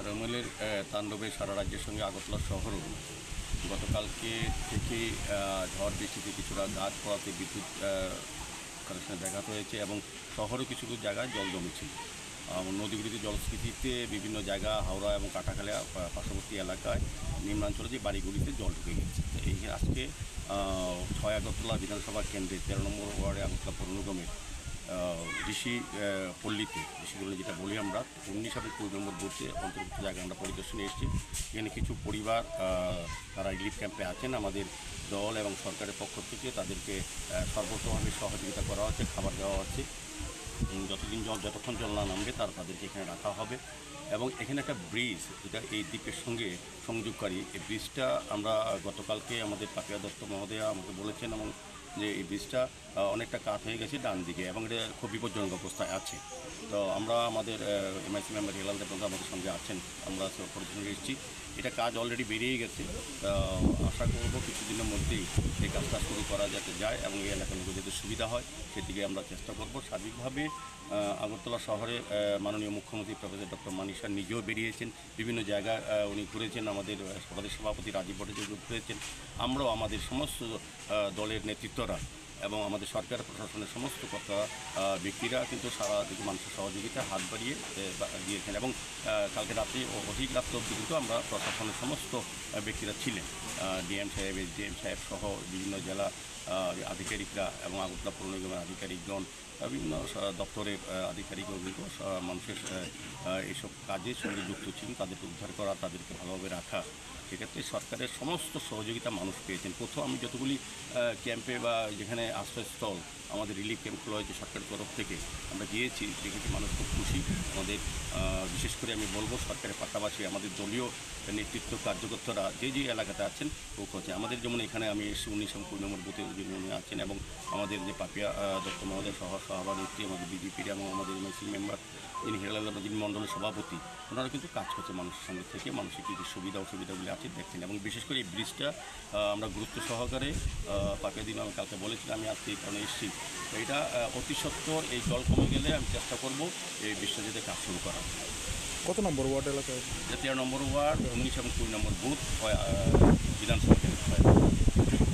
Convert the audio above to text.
রুমেলের তাণ্ডবে সারা রাজ্যের সঙ্গে আগরতলা শহরও গতকালকে থেকে ঝড় বৃষ্টিতে কিছুটা গাছ পড়াতে বিদ্যুৎ কানেকশনে ব্যাঘাত হয়েছে এবং শহরেও কিছু কিছু জায়গায় জল জমেছিল। নদীগুলিতে জলস্ফীতিতে বিভিন্ন জায়গা হাওড়া এবং কাটাখালিয়া পার্শ্ববর্তী এলাকায় নিম্নাঞ্চলে যে বাড়িগুলিতে জল ঢুকে গেছে। তো এই আজকে 6 আগরতলা বিধানসভা কেন্দ্রে 13 নম্বর ওয়ার্ডে আগরতলা পৌর নিগমের ঋষি পল্লীতে ঋষিগুলো যেটা বলি আমরা 19 এবং 20 নম্বর বুথে অন্তর্ভুক্ত জায়গা আমরা পরিদর্শনে এসেছি। এখানে কিছু পরিবার তারা রিলিফ ক্যাম্পে আছেন। আমাদের দল এবং সরকারের পক্ষ থেকে তাদেরকে সর্বতভাবে সহযোগিতা করা হচ্ছে, খাবার দেওয়া হচ্ছে। যতক্ষণ জল না নামবে তাদেরকে এখানে রাখা হবে। এবং এখানে একটা ব্রিজ যেটা এই দ্বীপের সঙ্গে সংযোগকারী, এই ব্রিজটা আমরা গতকালকে আমাদের পাপিয়া দত্ত মহোদয়া আমাকে বলেছেন এবং যে এই ব্রিজটা অনেকটা কাত হয়ে গেছে ডান দিকে এবং এটা খুব বিপজ্জনক অবস্থায় আছে। তো আমরা আমাদের এমআইসি মেম্বার হেলাল দেব আমাদের সঙ্গে আছেন, আমরা পরিদর্শনে এসেছি। এটা কাজ অলরেডি বেরিয়ে গেছে। আশা করব কিছুদিনের মধ্যেই এই কাজটা শুরু করা যাতে যায় এবং এই এলাকার লোকের যাতে সুবিধা হয় সেদিকে আমরা চেষ্টা করব। সার্বিকভাবে আগরতলা শহরে মাননীয় মুখ্যমন্ত্রী প্রফেসর ডক্টর মানিক স্যার নিজেও বেরিয়েছেন, বিভিন্ন জায়গায় উনি ঘুরেছেন, আমাদের প্রদেশ সভাপতি রাজীব ভট্টাচার্য ঘুরেছেন। আমরাও আমাদের সমস্ত দলের নেতৃত্বরা এবং আমাদের সরকার প্রশাসনের সমস্ত কর্তা ব্যক্তিরা কিন্তু সারা দিকে মানুষের সহযোগিতা হাত বাড়িয়ে দিয়েছেন এবং কালকে রাত্রে অধিক রাত্রে অবধি কিন্তু আমরা প্রশাসনের সমস্ত ব্যক্তিরা ছিলেন, ডিএম সাহেব, এসডিএম সাহেব সহ বিভিন্ন জেলা আধিকারিকরা এবং আগরতলা পৌর নিগমের আধিকারিকগণ, বিভিন্ন দপ্তরের আধিকারিকগণ কিন্তু মানুষের এইসব কাজের সঙ্গে যুক্ত ছিলেন। তাদেরকে উদ্ধার করা, তাদেরকে ভালোভাবে রাখা, সেক্ষেত্রে সরকারের সমস্ত সহযোগিতা মানুষ পেয়েছেন। প্রথম আমি যতগুলি ক্যাম্পে বা যেখানে আশ্রয়স্থল আমাদের রিলিফ ক্যাম্পগুলো হয়েছে সরকারের তরফ থেকে আমরা গিয়েছি, দেখেছি মানুষ খুব খুশি। আমাদের বিশেষ করে আমি বলবো সরকারের পাশাপাশি আমাদের দলীয় নেতৃত্ব কার্যকর্তারা যে যে এলাকাতে আছেন খুব হচ্ছে। আমাদের যেমন এখানে আমি এসেছি 19 এবং 20 নম্বর বুথে যিনি আছেন এবং আমাদের যে পাপিয়া দত্ত মহোদয় সভানেত্রী, আমাদের বিজেপির এবং আমাদের এমআইসি মেম্বার যিনি হেলাল যিনি মণ্ডলের সভাপতি, ওনারা কিন্তু কাজ করছে মানুষের সঙ্গে থেকে, মানুষের কী কী সুবিধা অসুবিধাগুলি আছে দেখছেন। এবং বিশেষ করে এই ব্রিজটা আমরা গুরুত্ব সহকারে পাপিয়া দিন আমি কালকে বলেছিলাম, আমি আজকে এই কারণে এসেছি। তো এটা অতি সত্বর এই জল কমে গেলে আমি চেষ্টা করব এই ব্রিজটা যাতে কাজ শুরু করা। কত নম্বর ওয়ার্ড এলাকায়? 13 নম্বর ওয়ার্ড, 19 এবং 20 নম্বর বুথ বিধানসভা কেন্দ্র।